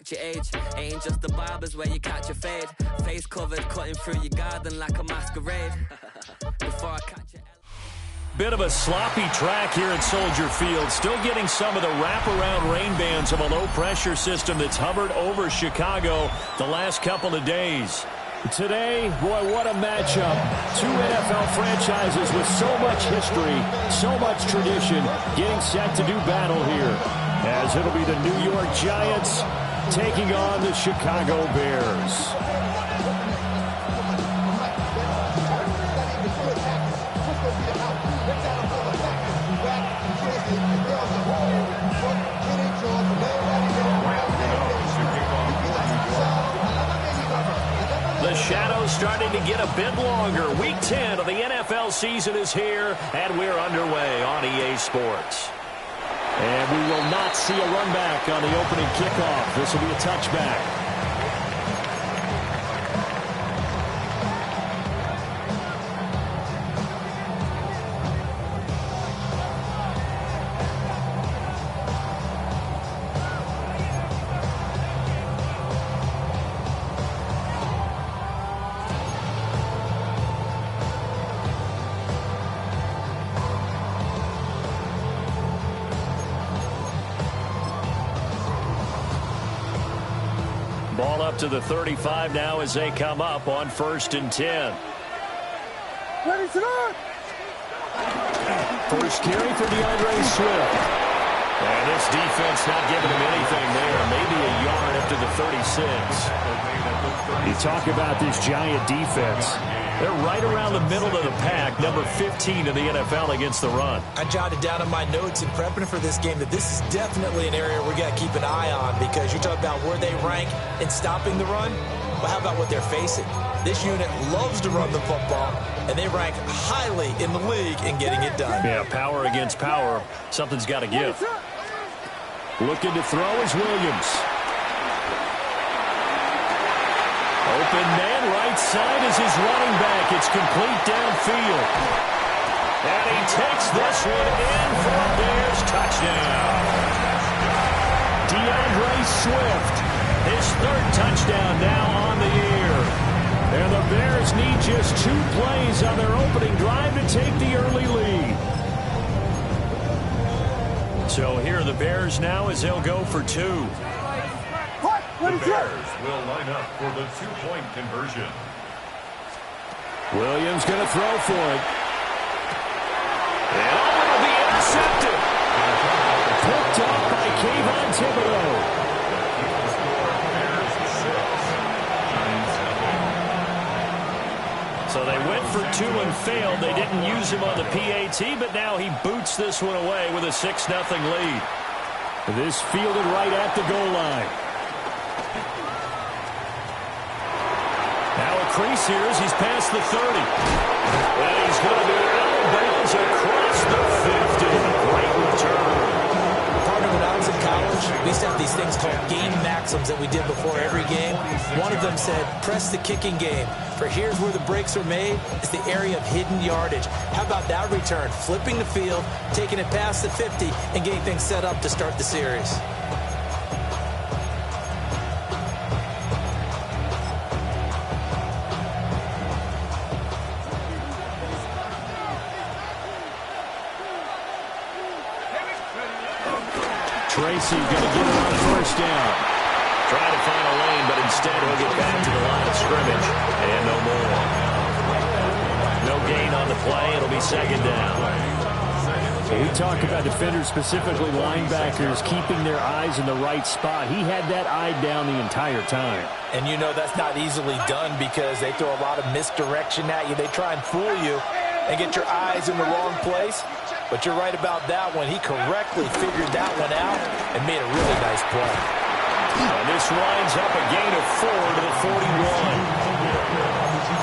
match your age. Ain't just the barbers where you catch a fade. Face covered, cutting through your garden like a masquerade. Before I catch it. Bit of a sloppy track here at Soldier Field. Still getting some of the wraparound rain bands of a low-pressure system that's hovered over Chicago the last couple of days. Today, boy, what a matchup. Two NFL franchises with so much history, so much tradition, getting set to do battle here. As it'll be the New York Giants taking on the Chicago Bears. The shadow's starting to get a bit longer. Week 10 of the NFL season is here, and we're underway on EA Sports. And we will not see a run back on the opening kickoff. This will be a touchback. Ball up to the 35 now as they come up on 1st and 10. First carry for DeAndre Swift. And this defense not giving him anything there. Maybe a yard up to the 36. You talk about this Giant defense. They're right around the middle of the pack, number 15 in the NFL against the run. I jotted down in my notes in prepping for this game that this is definitely an area we got to keep an eye on, because you talk about where they rank in stopping the run. Well, how about what they're facing? This unit loves to run the football, and they rank highly in the league in getting it done. Yeah, power against power. Something's got to give. Looking to throw is Williams. Open man, right side is his running back. It's complete downfield. And he takes this one in for a Bears touchdown. DeAndre Swift, his 3rd touchdown now on the year. And the Bears need just 2 plays on their opening drive to take the early lead. So here are the Bears now as they'll go for 2. The Bears will line up for the 2-point conversion. Williams going to throw for it. And it'll be intercepted. Picked up by Kayvon Thibodeau. So they went for 2 and failed. They didn't use him on the PAT, but now he boots this one away with a 6-0 lead. This fielded right at the goal line. Now a crease here as he's past the 30. And he's going to be out of bounds across the 50. Great return. Partner, when I was in college, we used to have these things called game maxims that we did before every game. One of them said, press the kicking game. For here's where the breaks are made. It's the area of hidden yardage. How about that return? Flipping the field, taking it past the 50, and getting things set up to start the series. Tracy going to get it on 1st down. Trying to find a lane, but instead he'll get back to the line of scrimmage. And no more. No gain on the play. It'll be 2nd down. We talk about defenders, specifically linebackers, keeping their eyes in the right spot. He had that eye down the entire time. And you know that's not easily done because they throw a lot of misdirection at you. They try and fool you and get your eyes in the wrong place. But you're right about that one. He correctly figured that one out and made a really nice play. And this winds up a gain of 4 to the 41.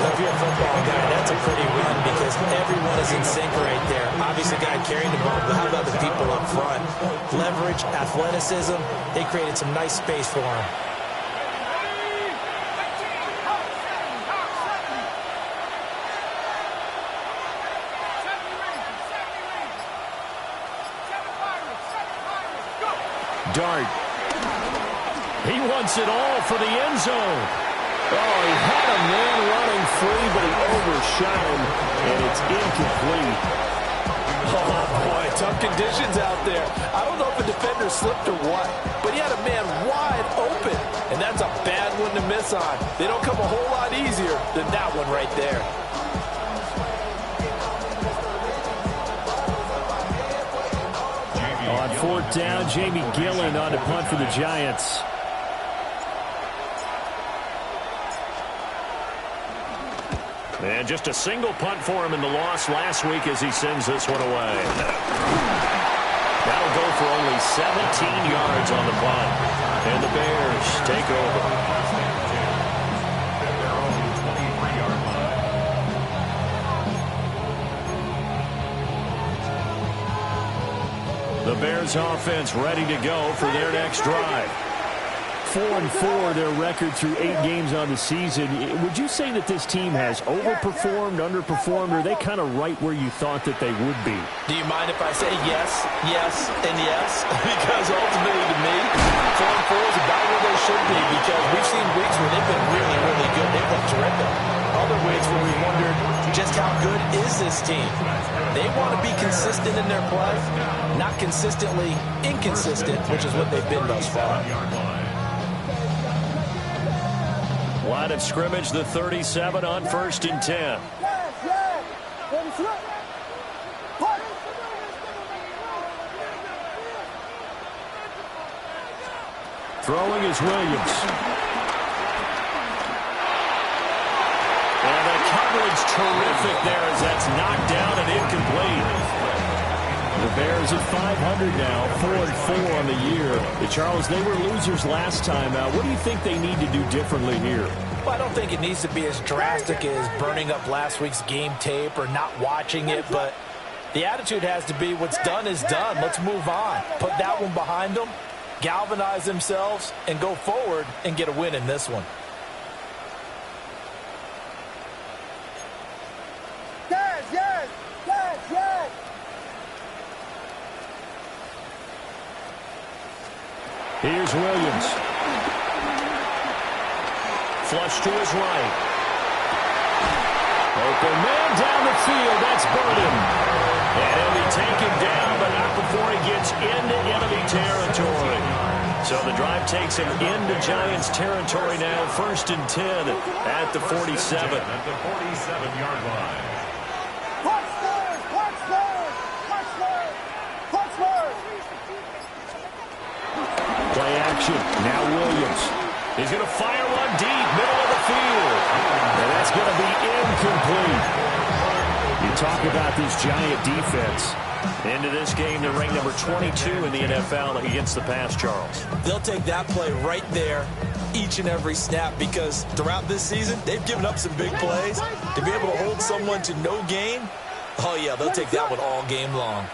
If you're a football guy, that's a pretty run because everyone is in sync right there. Obviously, guy carrying the ball, but how about the people up front? Leverage, athleticism, they created some nice space for him. Dart. He wants it all for the end zone. Oh, he had a man running free, but he overshot him, and it's incomplete. Oh, boy, tough conditions out there. I don't know if a defender slipped or what, but he had a man wide open, and that's a bad one to miss on. They don't come a whole lot easier than that one right there. On fourth down, Jamie Gillen on to punt for the Giants. And just a single punt for him in the loss last week as he sends this one away. That'll go for only 17 yards on the punt. And the Bears take over. Their own 23-yard line. The Bears offense ready to go for their next drive. 4-4 their record through 8 games on the season. Would you say that this team has overperformed, underperformed, or are they kind of right where you thought that they would be? Do you mind if I say yes, yes, and yes? Because ultimately to me, 4-4 is about where they should be, because we've seen weeks where they've been really, really good. They've looked terrific. Other weeks where we wondered just how good is this team. They want to be consistent in their play, not consistently inconsistent, which is what they've been thus far. Line of scrimmage, the 37 on 1st and 10. Throwing is Williams. And the coverage terrific there as that's knocked down and incomplete. The Bears at 500 now, 4-4 on the year. Charles, they were losers last time out. What do you think they need to do differently here? Well, I don't think it needs to be as drastic as burning up last week's game tape or not watching it, but the attitude has to be what's done is done. Let's move on. Put that one behind them, galvanize themselves, and go forward and get a win in this one. Here's Williams. Flush to his right. Open man down the field. That's Burden. And he'll be taken down, but not before he gets into enemy territory. So the drive takes him into Giants territory now. 1st and 10 at the 47. At the 47-yard line. Play action. Now Williams. He's going to fire one deep, middle of the field. And that's going to be incomplete. You talk about this Giant defense. Into this game, they're ranked number 22 in the NFL against the pass, Charles. They'll take that play right there each and every snap, because throughout this season, they've given up some big plays. To be able to hold someone to no gain, oh yeah, they'll take that one all game long.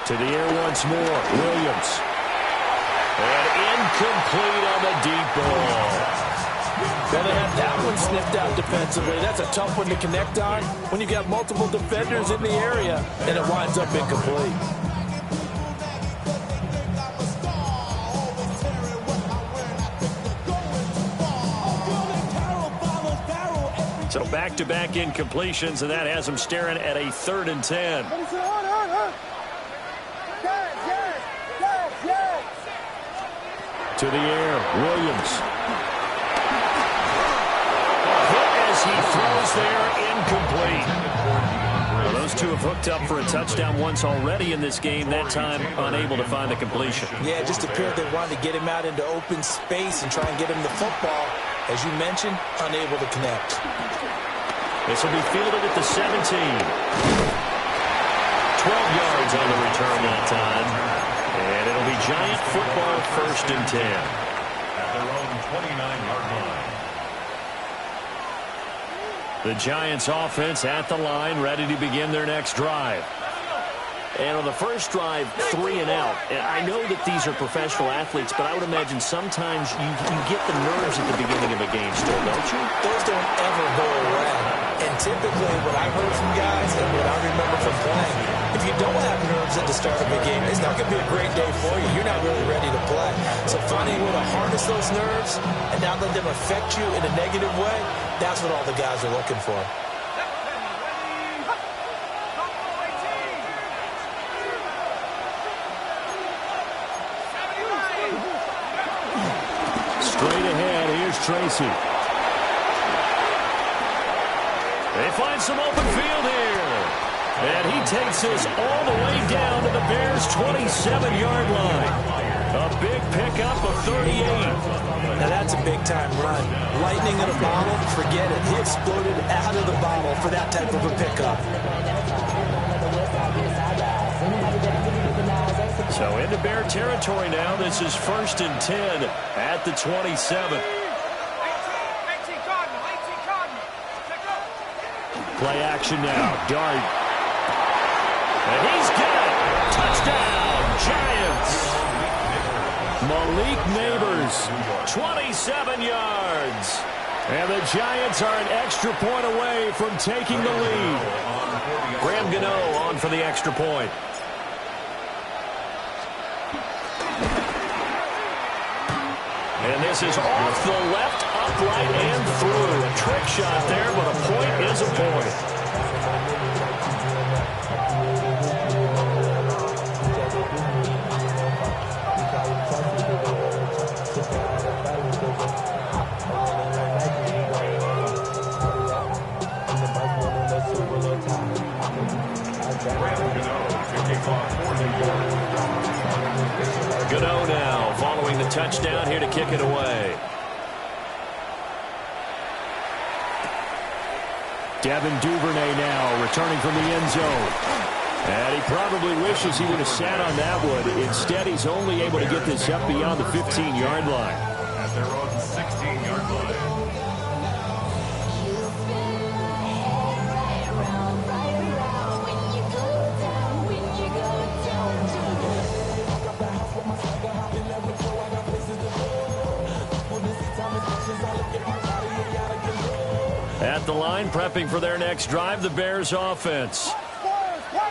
To the air once more, Williams. And incomplete on the deep ball. Well, they had that one sniffed out defensively. That's a tough one to connect on when you got multiple defenders in the area, and it winds up incomplete. So back-to-back incompletions, and that has them staring at a 3rd and 10. To the air, Williams. Hit as he throws there, incomplete. Well, those two have hooked up for a touchdown once already in this game, that time unable to find the completion. Yeah, it just appeared they wanted to get him out into open space and try and get him the football. As you mentioned, unable to connect. This will be fielded at the 17. 12 yards on the return that time. And it'll be Giant football, 1st and 10. At their own 29-yard line. The Giants offense at the line, ready to begin their next drive. And on the first drive, 3 and out. And I know that these are professional athletes, but I would imagine sometimes you get the nerves at the beginning of a game still, don't you? Those don't ever go away. And typically what I've heard from guys and what I remember from playing, if you don't have nerves at the start of a game, it's not going to be a great day for you. You're not really ready to play. So finding a way to harness those nerves and not let them affect you in a negative way, that's what all the guys are looking for. Straight ahead, here's Tracy. They find some open field here. And he takes us all the way down to the Bears' 27-yard line. A big pickup of 38. Now that's a big-time run. Lightning in a bottle, forget it. He exploded out of the bottle for that type of a pickup. So into Bear territory now. This is 1st and 10 at the 27. Play action now. Dart. And he's got it. Touchdown, Giants. Malik Neighbors, 27 yards. And the Giants are an extra point away from taking the lead. Graham Gano on for the extra point. And this is off the left, upright, and through. A trick shot there, but a point is a point. Gano now following the touchdown here to kick it away. Devin Duvernay now returning from the end zone. And he probably wishes he would have sat on that one. Instead, he's only able to get this up beyond the 15-yard line. At their own 16-yard line. At the line, prepping for their next drive, the Bears offense.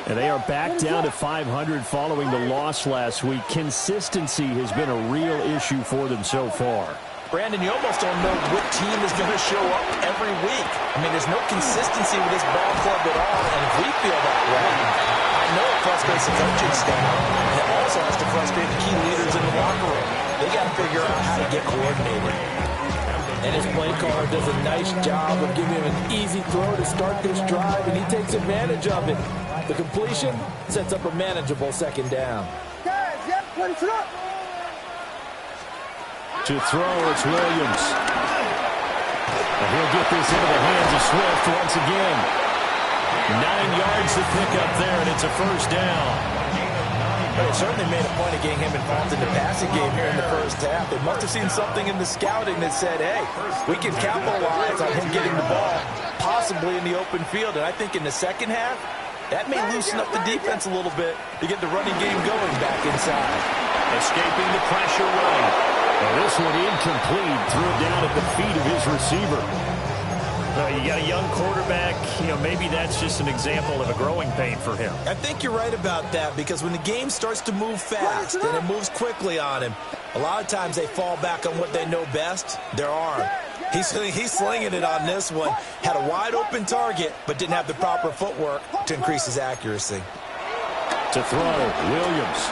And they are back down to 500 following the loss last week. Consistency has been a real issue for them so far. Brandon, you almost don't know what team is going to show up every week. I mean, there's no consistency with this ball club at all, and if we feel that way, I know it frustrates the coaching staff, and it also has to frustrate the key leaders in the locker room. They got to figure out how to get coordinated. And his play caller does a nice job of giving him an easy throw to start this drive, and he takes advantage of it. The completion sets up a manageable second down. To throw, it's Williams. And he'll get this into the hands of Swift once again. 9 yards to pick up there, and it's a first down. But it certainly made a point of getting him involved in the passing game here in the first half. They must have seen something in the scouting that said, hey, we can capitalize on him getting the ball, possibly in the open field. And I think in the second half, that may loosen up the defense a little bit to get the running game going back inside. Escaping the pressure run. And this one incomplete. Threw it down at the feet of his receiver. You got a young quarterback. Maybe that's just an example of a growing pain for him. I think you're right about that, because when the game starts to move fast and it moves quickly on him, a lot of times they fall back on what they know best, their arm. He's slinging it on this one. Had a wide open target, but didn't have the proper footwork to increase his accuracy. To throw, Williams.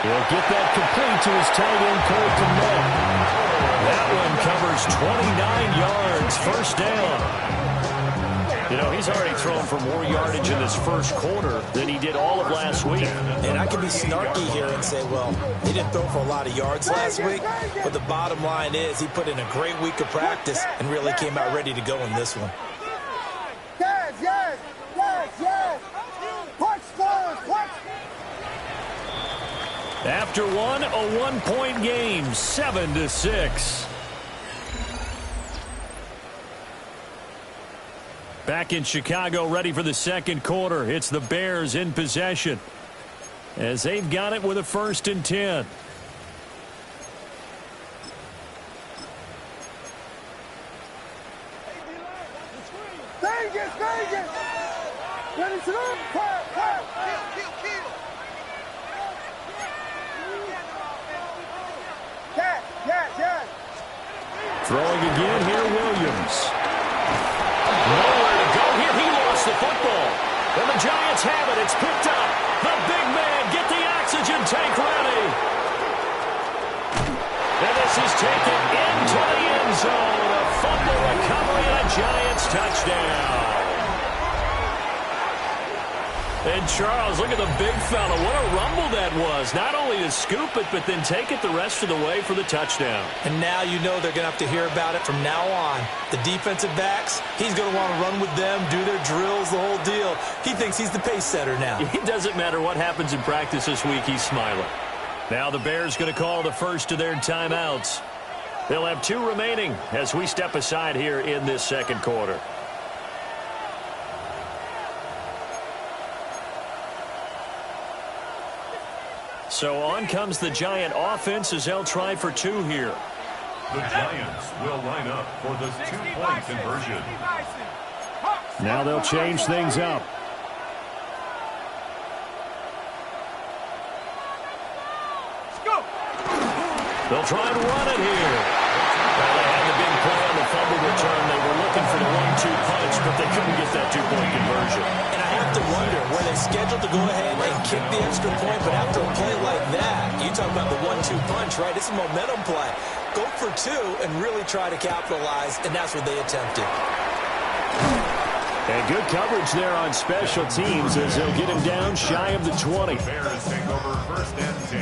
He'll get that complete to his tight end, Cole Kmet. That one covers 29 yards, first down. He's already thrown for more yardage in this first quarter than he did all of last week. And I can be snarky here and say, well, he didn't throw for a lot of yards last week, but the bottom line is he put in a great week of practice and really came out ready to go in this one. Yes. After one, a 1-point game, 7-6. Back in Chicago, ready for the second quarter. It's the Bears in possession as they've got it with a 1st and 10. Listen up. Quiet. Kill. Yes. Throwing again here, Williams. Nowhere to go here. He lost the football. And the Giants have it. It's picked up. The big man, get the oxygen tank ready. And this is taken into the end zone. A fumble recovery and a Giants touchdown. And Charles, look at the big fella. What a rumble that was. Not only to scoop it, but then take it the rest of the way for the touchdown. And now you know they're going to have to hear about it from now on. The defensive backs, he's going to want to run with them, do their drills, the whole deal. He thinks he's the pace setter now. It doesn't matter what happens in practice this week. He's smiling. Now the Bears going to call the first of their timeouts. They'll have 2 remaining as we step aside here in this second quarter. So on comes the Giant offense as they'll try for 2 here. The Giants will line up for the 2-point conversion. Now they'll change things up. They'll try and run it here. Well, they had the big play on the fumble return. They were looking for the 1-2 punch, but they couldn't get that 2-point conversion. And I have to wonder, were they scheduled to go ahead and kick the extra point, but after a play like that, you talk about the 1-2 punch, right? It's a momentum play. Go for 2 and really try to capitalize, and that's what they attempted. And good coverage there on special teams as they'll get him down shy of the 20. Bears take over 1st and 10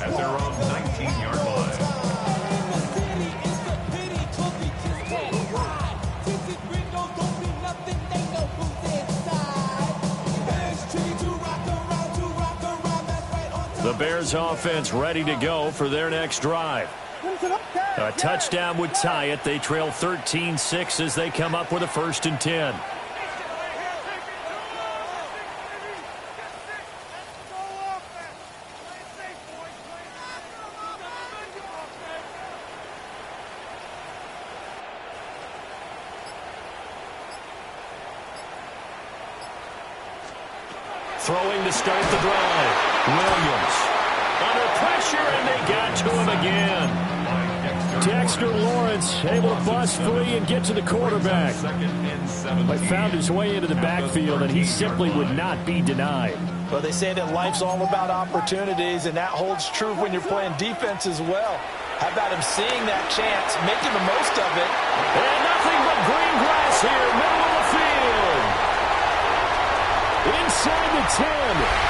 at their own 19-yard line. The Bears offense ready to go for their next drive. A touchdown would tie it. They trail 13-6 as they come up with a 1st and 10. Throwing to start the drive. Williams under pressure, and they got to him again. Dexter Lawrence able to bust free and get to the quarterback. But found his way into the backfield, and he simply would not be denied. Well, they say that life's all about opportunities, and that holds true when you're playing defense as well. How about him seeing that chance, making the most of it? And nothing but green grass here, middle of the field. Inside the 10.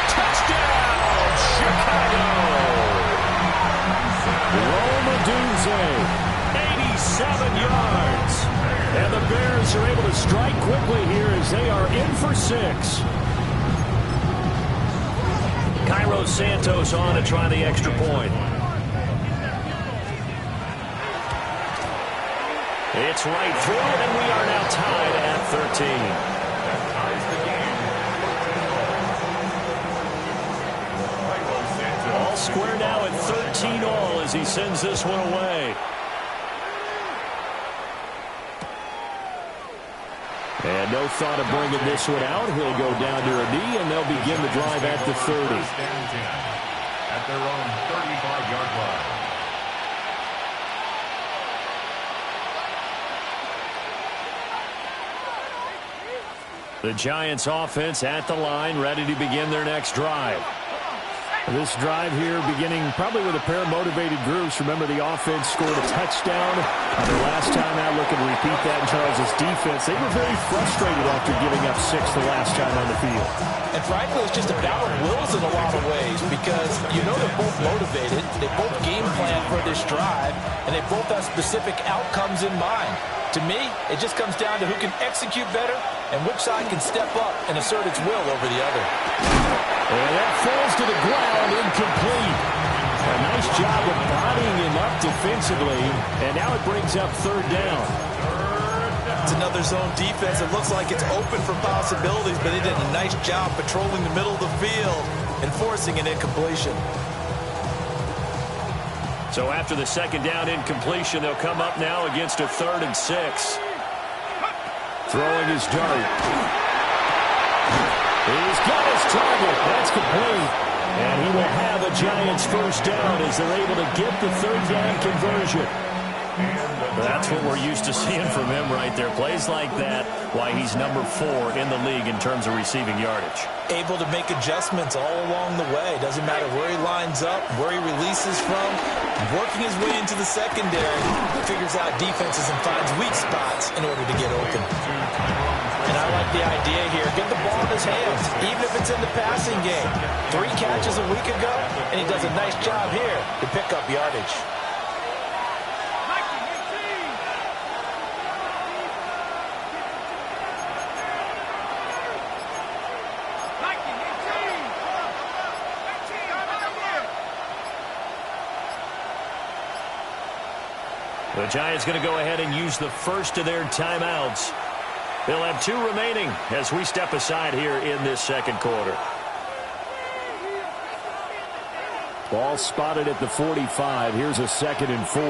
Touchdown, Chicago. Romadunze, 87 yards. And the Bears are able to strike quickly here as they are in for 6. Cairo Santos on to try the extra point. It's right through, and we are now tied at 13. That ties the game. All square now at 13 all as he sends this one away. And no thought of bringing this one out. He'll go down to a knee, and they'll begin the drive at the 30. At their own 35-yard line. The Giants offense at the line, ready to begin their next drive. This drive here beginning probably with a pair of motivated groups. Remember, the offense scored a touchdown on their last time out. Looking to repeat that in Charles' defense. They were very frustrated after giving up 6 the last time on the field. And frankly, it's just a battle of wills in a lot of ways because you know they're both motivated. They both game plan for this drive, and they both have specific outcomes in mind. To me, it just comes down to who can execute better and which side can step up and assert its will over the other. And that falls to the ground, incomplete. A nice job of bodying him up defensively, and now it brings up 3rd down. It's another zone defense. It looks like it's open for possibilities, but they did a nice job patrolling the middle of the field and forcing an incompletion. So after the 2nd down incompletion, they'll come up now against a 3rd and 6. Throwing his dart. He's got his target. That's complete. And he will have a Giants first down as they're able to get the third down conversion. That's what we're used to seeing from him right there. Plays like that, why he's number 4 in the league in terms of receiving yardage. Able to make adjustments all along the way. Doesn't matter where he lines up, where he releases from. Working his way into the secondary, figures out defenses and finds weak spots in order to get open. And I like the idea here. Get the ball in his hands, even if it's in the passing game. 3 catches a week ago, and he does a nice job here to pick up yardage. The Giants going to go ahead and use the first of their timeouts. They'll have 2 remaining as we step aside here in this second quarter. Ball spotted at the 45. Here's a 2nd and 4.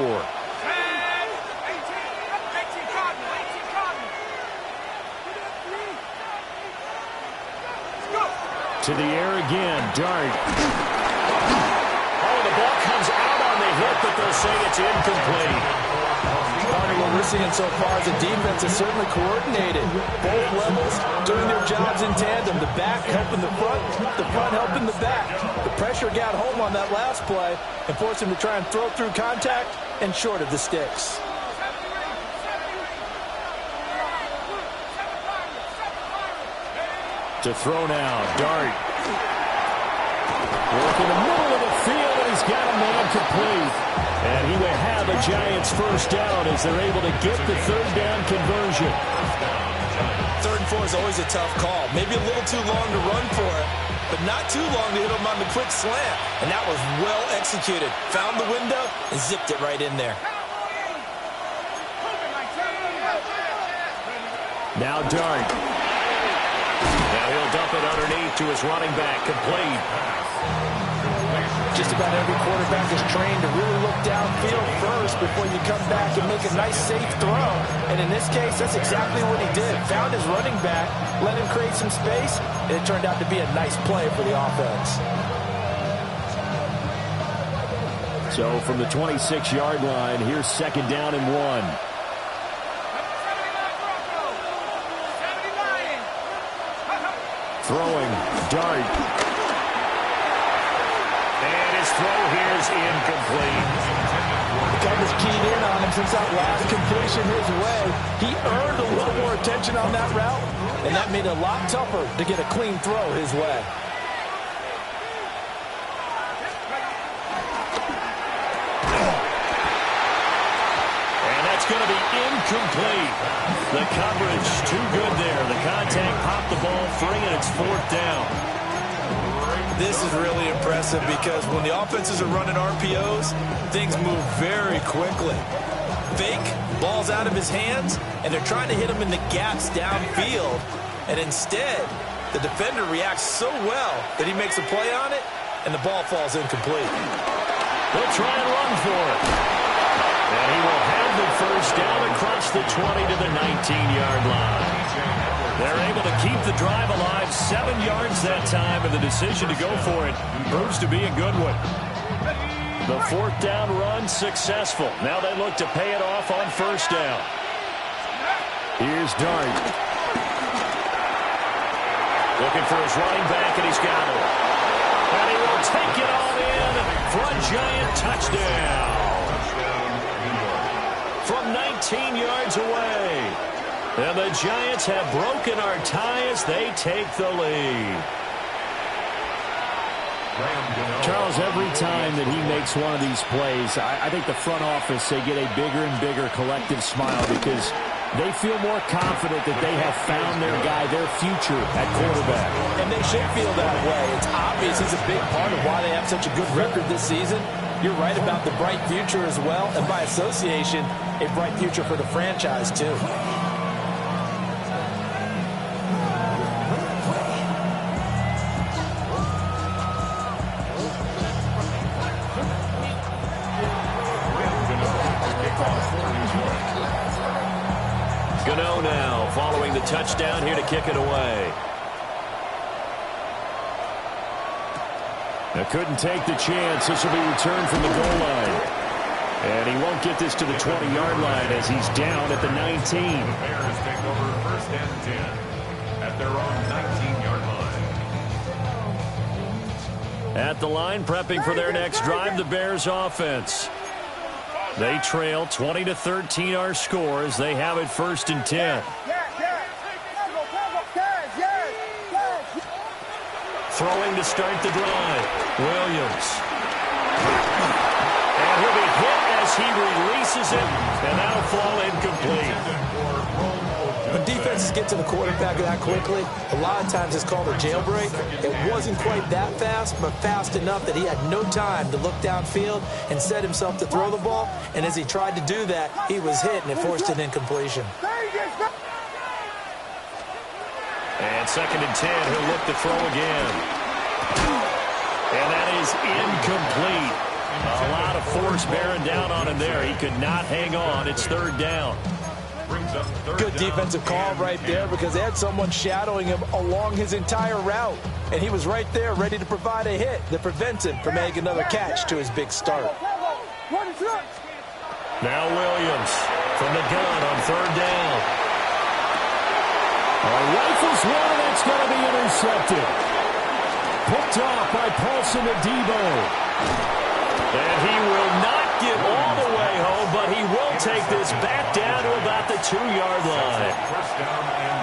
To the air again. Dart. Oh, the ball comes out on the hit, but they'll say it's incomplete. What we're seeing so far is the defense is certainly coordinated. Both levels doing their jobs in tandem. The back helping the front helping the back. The pressure got home on that last play and forced him to try and throw through contact and short of the sticks. To throw now, Dart. Work in the middle of the field, and he's got a man complete. And he will have a Giants first down as they're able to get the third down conversion. 3rd and 4 is always a tough call. Maybe a little too long to run for it, but not too long to hit him on the quick slant. And that was well executed. Found the window and zipped it right in there. Now Dart. Now he'll dump it underneath to his running back, complete. Just about every quarterback is trained to really look downfield first before you come back and make a nice, safe throw. And in this case, that's exactly what he did. Found his running back, let him create some space, and it turned out to be a nice play for the offense. So from the 26-yard line, here's 2nd down and 1. Throwing, Dart. Throw here is incomplete. The coverage keyed in on him since that last completion his way. He earned a little more attention on that route, and that made it a lot tougher to get a clean throw his way. And that's going to be incomplete. The coverage too good there. The contact popped the ball free, and it's 4th down. This is really impressive because when the offenses are running RPOs, things move very quickly. Fake, ball's out of his hands, and they're trying to hit him in the gaps downfield. And instead, the defender reacts so well that he makes a play on it, and the ball falls incomplete. They'll try and run for it. And he will have the first down across the 20 to the 19-yard line. They're able to keep the drive alive, 7 yards that time, and the decision to go for it proves to be a good one. The 4th down run successful. Now they look to pay it off on first down. Here's Dart. Looking for his running back, and he's got it. And he will take it all in for a Giant touchdown. From 19 yards away. And the Giants have broken our tie as they take the lead. Charles, every time that he makes one of these plays, I think the front office, they get a bigger and bigger collective smile because they feel more confident that they have found their guy, their future at quarterback. And they should feel that way. It's obvious he's a big part of why they have such a good record this season. You're right about the bright future as well, and by association, a bright future for the franchise too. Gano now following the touchdown here to kick it away. Couldn't take the chance. This will be returned from the goal line. And he won't get this to the 20-yard line as he's down at the 19. The Bears take over 1st and 10 at their own 19-yard line. At the line, prepping for their next drive, the Bears offense. They trail 20-13 our score as they have it 1st and 10. Throwing to start the drive. Williams. And he'll be hit as he releases it, and that'll fall incomplete. When defenses get to the quarterback that quickly, a lot of times it's called a jailbreak. It wasn't quite that fast, but fast enough that he had no time to look downfield and set himself to throw the ball. And as he tried to do that, he was hit, and it forced an incompletion. And 2nd and 10, he'll look to throw again. And that is incomplete. A lot of force bearing down on him there. He could not hang on. It's 3rd down. Good defensive call right there because they had someone shadowing him along his entire route. And he was right there ready to provide a hit that prevents him from making another catch to his big start. Now Williams from the gun on 3rd down. Rifles one, that's going to be intercepted. Picked off by Paulson Adebo. And he will not get all the way home, but he will take this back down to about the 2-yard line.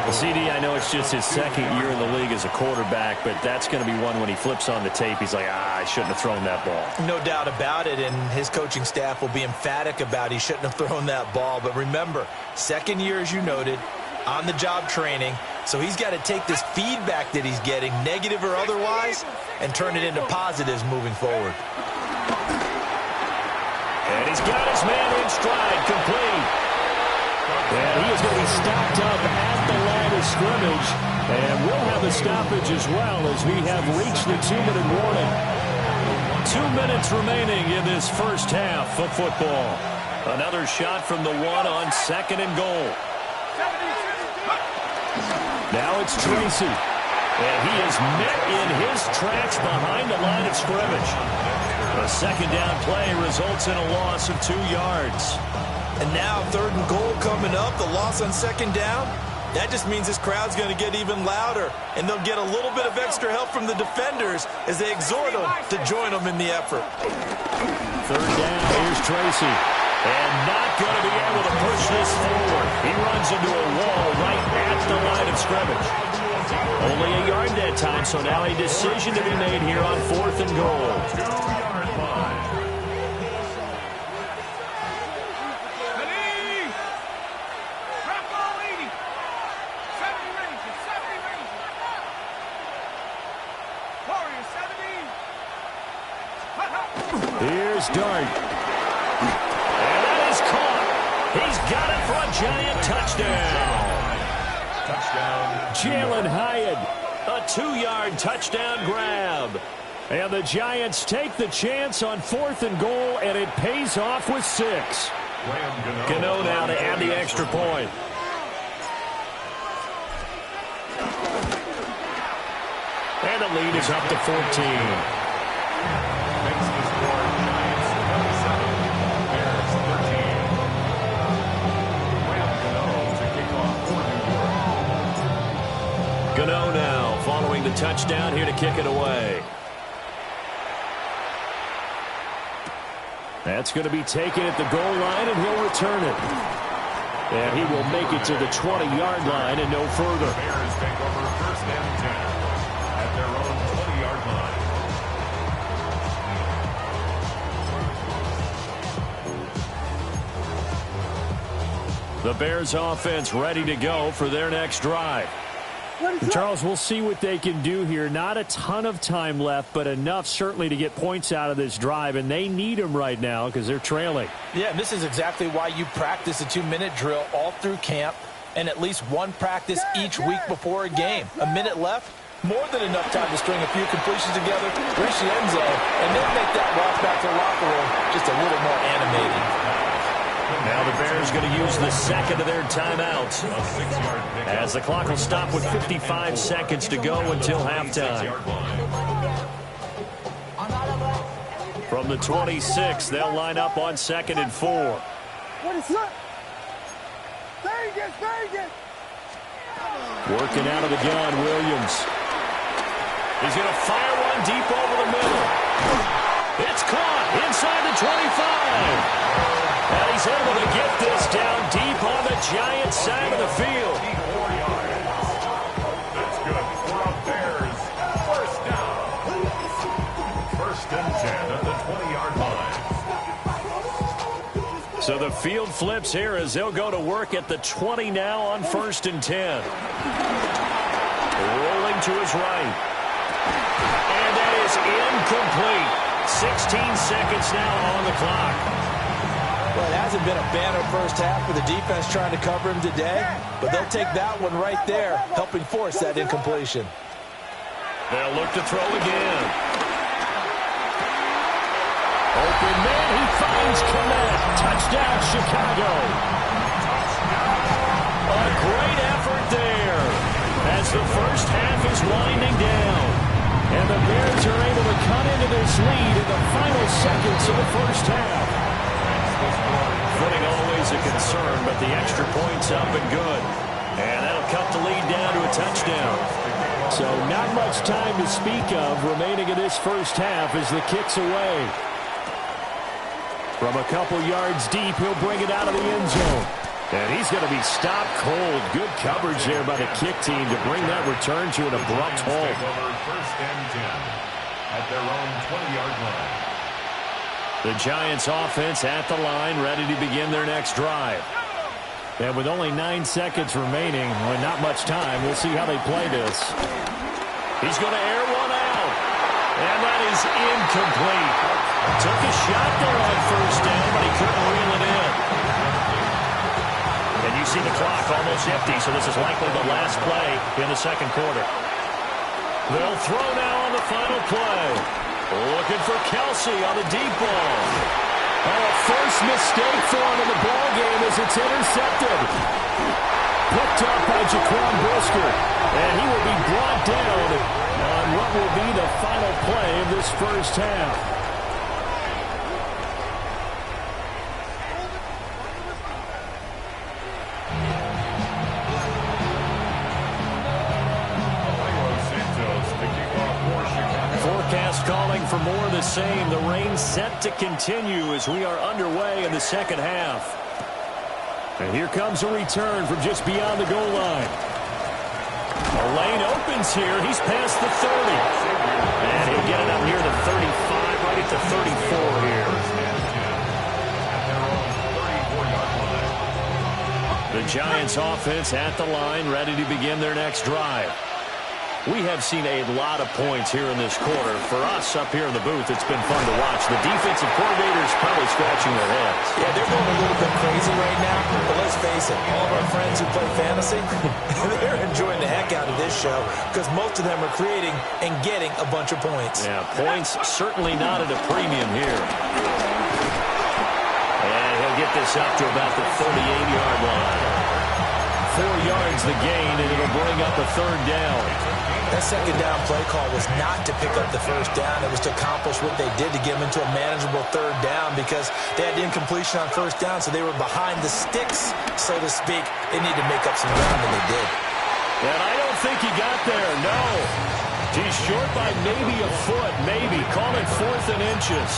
Well, CD, I know it's just his 2nd year in the league as a quarterback, but that's going to be one when he flips on the tape. He's like, I shouldn't have thrown that ball. No doubt about it, and his coaching staff will be emphatic about he shouldn't have thrown that ball. But remember, 2nd year, as you noted, on-the-job training. So he's got to take this feedback that he's getting, negative or otherwise, and turn it into positives moving forward. And he's got his man in stride, complete. And he is going to be stopped up at the line of scrimmage. And we'll have a stoppage as well as we have reached the 2-minute warning. 2 minutes remaining in this first half of football. Another shot from the 1 on 2nd and goal. Now it's Tracy. And he is met in his tracks behind the line of scrimmage. A 2nd down play results in a loss of 2 yards. And now 3rd and goal coming up, the loss on 2nd down. That just means this crowd's going to get even louder, and they'll get a little bit of extra help from the defenders as they exhort them to join them in the effort. 3rd down, here's Tracy. And not going to be able to push this forward. He runs into a wall right at the line of scrimmage. Only a yard that time, so now a decision to be made here on 4th and goal. 2-yard line. Here's Dart. And that is caught. He's got it for a Giant touchdown. Jalen Hyatt. A 2-yard touchdown grab. And the Giants take the chance on 4th and goal, and it pays off with 6. Gano now to add the extra point. And the lead is up to 14. Gano now following the touchdown here to kick it away. That's going to be taken at the goal line, and he'll return it. And he will make it to the 20-yard line and no further. Bears take over 1st and 10 at their own 20-yard line. The Bears offense ready to go for their next drive. Charles, we'll see what they can do here. Not a ton of time left, but enough certainly to get points out of this drive, and they need them right now because they're trailing. Yeah, and this is exactly why you practice a 2-minute drill all through camp and at least one practice each week before a game. A minute left, more than enough time to string a few completions together, reach the end zone, and then make that walk back to the locker room just a little more animated. Now the Bears going to use the 2nd of their timeouts as the clock will stop with 55 seconds to go until halftime. From the 26, they'll line up on 2nd and 4. What is up? Vegas, Vegas! Working out of the gun, Williams. He's going to fire one deep over the middle. It's caught inside the 25. And he's able to get this down deep on the Giants side of the field. That's good for a Bears first down. First and 10 at the 20-yard line. So the field flips here as they'll go to work at the 20 now on 1st and 10. Rolling to his right. And that is incomplete. 16 seconds now on the clock. Well, it hasn't been a banner first half with the defense trying to cover him today, but they'll take that one right there, helping force that incompletion. They'll look to throw again. Open man, he finds Kmet. Touchdown, Chicago. A great effort there as the first half is winding down. And the Bears are able to cut into this lead in the final seconds of the first half. Footing always a concern, but the extra point's up and good. And that'll cut the lead down to a touchdown. So not much time to speak of remaining in this first half as the kick's away. From a couple yards deep, he'll bring it out of the end zone. And he's going to be stopped cold. Good coverage there by the kick team to bring that return to an abrupt halt. First and 10 at their own 20-yard line. The Giants offense at the line, ready to begin their next drive. And with only 9 seconds remaining, well, not much time, we'll see how they play this. He's going to air one out. And that is incomplete. Took a shot there on first down, but he couldn't reel it in. And you see the clock almost empty, so this is likely the last play in the second quarter. They'll throw now on the final play. Looking for Kelsey on the deep ball. Oh, first mistake for him in the ball game as it's intercepted. Picked up by Jaquan Brisker. And he will be brought down on what will be the final play of this first half. Calling for more of the same. The rain set to continue as we are underway in the second half. And here comes a return from just beyond the goal line. A lane opens here. He's past the 30. And he'll get it up near the 35, right at the 34 here. The Giants offense at the line, ready to begin their next drive. We have seen a lot of points here in this quarter. For us up here in the booth, it's been fun to watch. The defensive coordinators probably scratching their heads. Yeah, they're going a little bit crazy right now. But let's face it, all of our friends who play fantasy, they're enjoying the heck out of this show because most of them are creating and getting a bunch of points. Yeah, points certainly not at a premium here. And he'll get this up to about the 38-yard line. 4 yards the gain, and it'll bring up a third down. That second down play call was not to pick up the first down. It was to accomplish what they did to get them into a manageable third down because they had incompletion on first down, so they were behind the sticks, so to speak. They needed to make up some ground, and they did. And I don't think he got there, no. He's short by maybe a foot, maybe. Call it 4th and inches.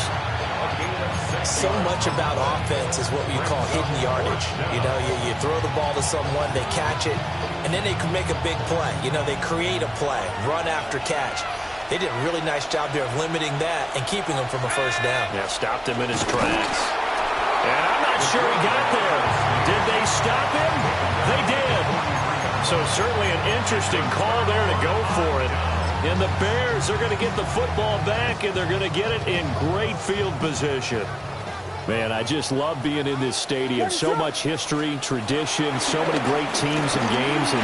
So much about offense is what we call hidden yardage. You know, you throw the ball to someone, they catch it, and then they can make a big play. You know, they create a play, run after catch. They did a really nice job there of limiting that and keeping him from a first down. Yeah, stopped him in his tracks. And I'm not sure he got there. Did they stop him? They did. So certainly an interesting call there to go for it. And the Bears are going to get the football back, and they're going to get it in great field position. Man, I just love being in this stadium. So much history, tradition, so many great teams and games, and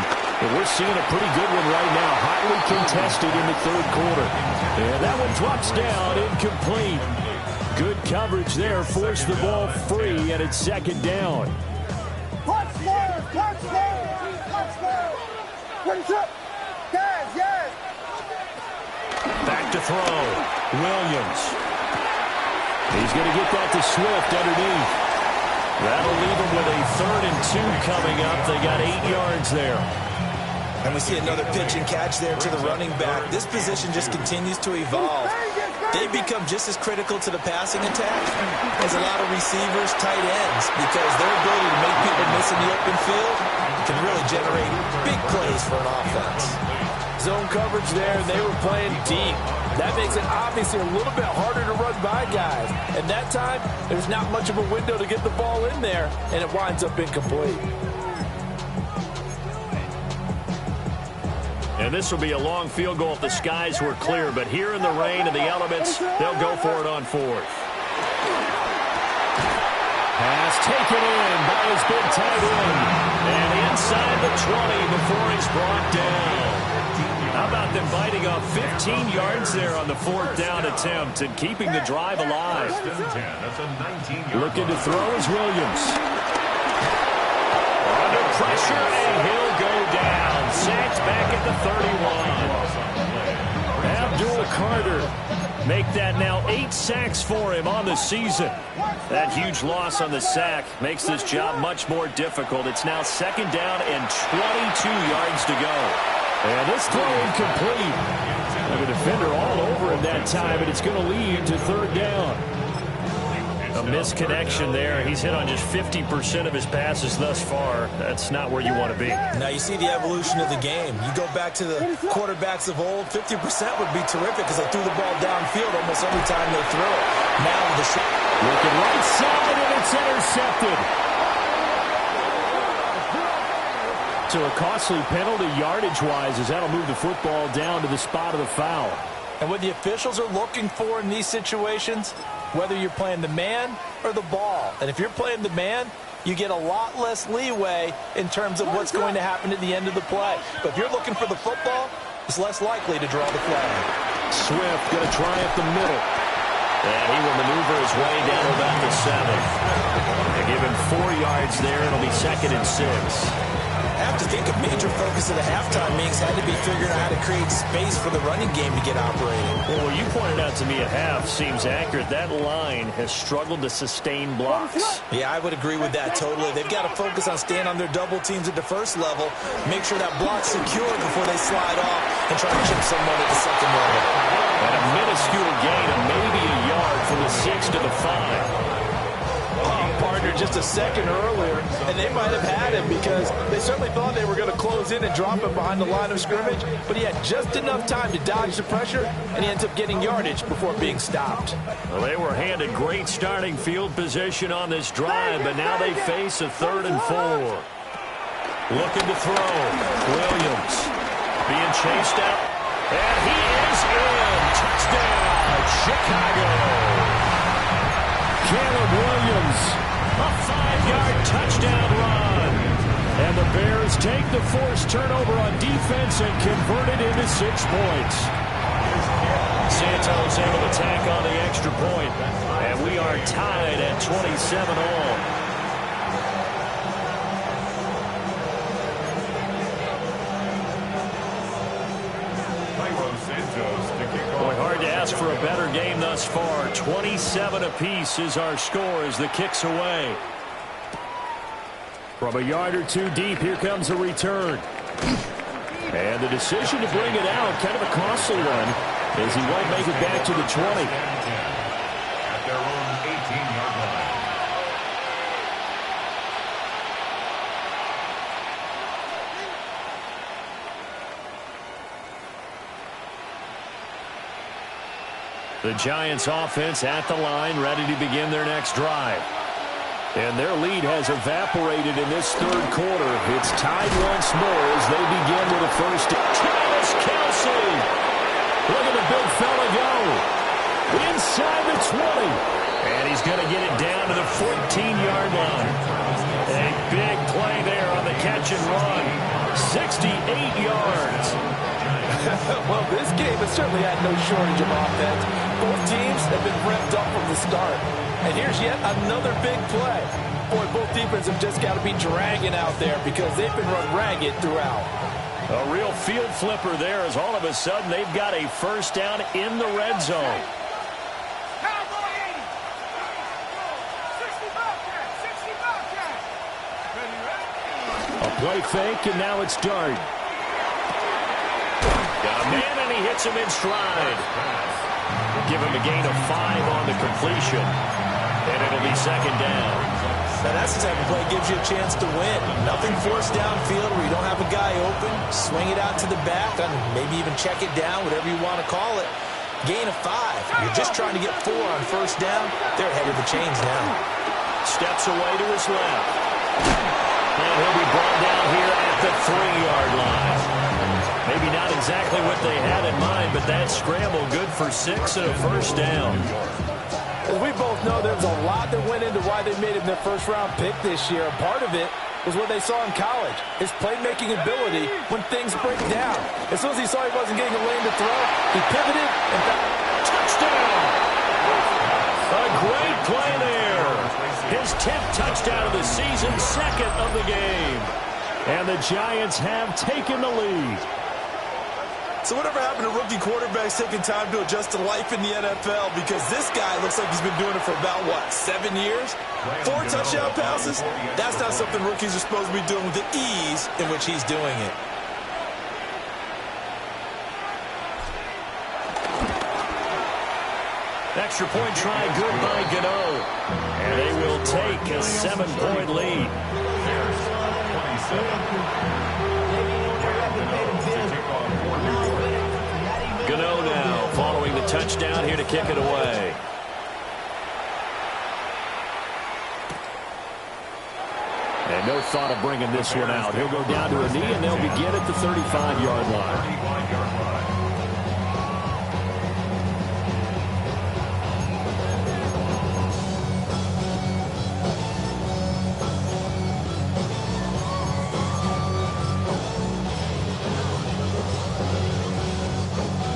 we're seeing a pretty good one right now, hotly contested in the third quarter. And that one drops down, incomplete. Good coverage there, forced the ball free, and it's second down. Touchdown! Touchdown! Touchdown! Finish up! Yes, yes! Back to throw. Williams. He's going to get that to Swift underneath. That'll leave him with a 3rd and 2 coming up. They got 8 yards there. And we see another pitch and catch there to the running back. This position just continues to evolve. They become just as critical to the passing attack as a lot of receivers, tight ends, because their ability to make people miss in the open field can really generate big plays for an offense. Zone coverage there, and they were playing deep. That makes it obviously a little bit harder to run by guys. And that time, there's not much of a window to get the ball in there, and it winds up incomplete. And this will be a long field goal if the skies were clear. But here in the rain and the elements, they'll go for it on 4th. Pass taken in by his big tight end. And inside the 20 before he's brought down. How about them biting off 15 yards there on the 4th down attempt and keeping the drive alive? Looking to throw is Williams. Under pressure, and he'll go down. Sacked back at the 31. Abdul Carter make that now 8 sacks for him on the season. That huge loss on the sack makes this job much more difficult. It's now 2nd down and 22 yards to go. And this throw incomplete. The defender all over him that time, and it's going to lead to 3rd down. A misconnection there. He's hit on just 50% of his passes thus far. That's not where you want to be. Now you see the evolution of the game. You go back to the quarterbacks of old, 50% would be terrific because they threw the ball downfield almost every time they threw it. Now the shot. Looking right side, and it's intercepted. So a costly penalty yardage-wise as that'll move the football down to the spot of the foul. And what the officials are looking for in these situations, whether you're playing the man or the ball. And if you're playing the man, you get a lot less leeway in terms of what's going to happen at the end of the play. But if you're looking for the football, it's less likely to draw the flag. Swift going to try up the middle. And he will maneuver his way down to about the 7. They give him 4 yards there. It'll be 2nd and 6. I have to think a major focus of the halftime meetings had to be figuring out how to create space for the running game to get operating. Well, what you pointed out to me at half seems accurate. That line has struggled to sustain blocks. Yeah, I would agree with that totally. They've got to focus on staying on their double teams at the first level, make sure that block's secure before they slide off and try to chip someone at the second level. And a minuscule gain of maybe a yard from the 6 to the 5. Partner just a second earlier, and they might have had him because they certainly thought they were going to close in and drop him behind the line of scrimmage, but he had just enough time to dodge the pressure, and he ends up getting yardage before being stopped. Well, they were handed great starting field position on this drive, but now they face a 3rd and 4. Looking to throw. Williams being chased out, and he is in. Touchdown, Chicago. Caleb Williams. A 5-yard touchdown run. And the Bears take the forced turnover on defense and convert it into 6 points. Santos able to tack on the extra point. And we are tied at 27 all. Boy, hard to ask for a better game thus far. 27 apiece is our score as the kick's away. From a yard or 2 deep, here comes a return. And the decision to bring it out, kind of a costly one, as he won't make it back to the 20. At their own 18-yard line. The Giants offense at the line, ready to begin their next drive. And their lead has evaporated in this 3rd quarter. It's tied once more as they begin with a first. Travis Kelce. Look at the big fella go. Inside the 20. And he's going to get it down to the 14-yard line. A big play there on the catch and run. 68 yards. Well, this game has certainly had no shortage of offense. Both teams have been revved up from the start. And here's yet another big play. Boy, both defenses have just got to be dragging out there because they've been run ragged throughout. A real field flipper there as all of a sudden they've got a first down in the red zone. Play fake, and now it's Dart. Got a man, and he hits him in stride. Give him a gain of 5 on the completion, and it'll be second down. Now that's the type of play that gives you a chance to win. Nothing forced downfield where you don't have a guy open. Swing it out to the back, and maybe even check it down, whatever you want to call it. Gain of 5. You're just trying to get 4 on first down. They're ahead of the chains now. Steps away to his left. And he'll be brought down here at the 3-yard line. Maybe not exactly what they had in mind, but that scramble good for 6 and a first down. As we both know, there was a lot that went into why they made him their first-round pick this year. Part of it was what they saw in college, his playmaking ability when things break down. As soon as he saw he wasn't getting a lane to throw, he pivoted and found touchdown! A great play there. His 10th touchdown of the season, 2nd of the game. And the Giants have taken the lead. So whatever happened to rookie quarterbacks taking time to adjust to life in the NFL? Because this guy looks like he's been doing it for about, 7 years? 4 touchdown passes? That's not something rookies are supposed to be doing with the ease in which he's doing it. Extra point try good by Gano. And they will take a 7-point lead. Gano now following the touchdown here to kick it away. And no thought of bringing this one out. He'll go down to a knee, and they'll begin at the 35-yard line.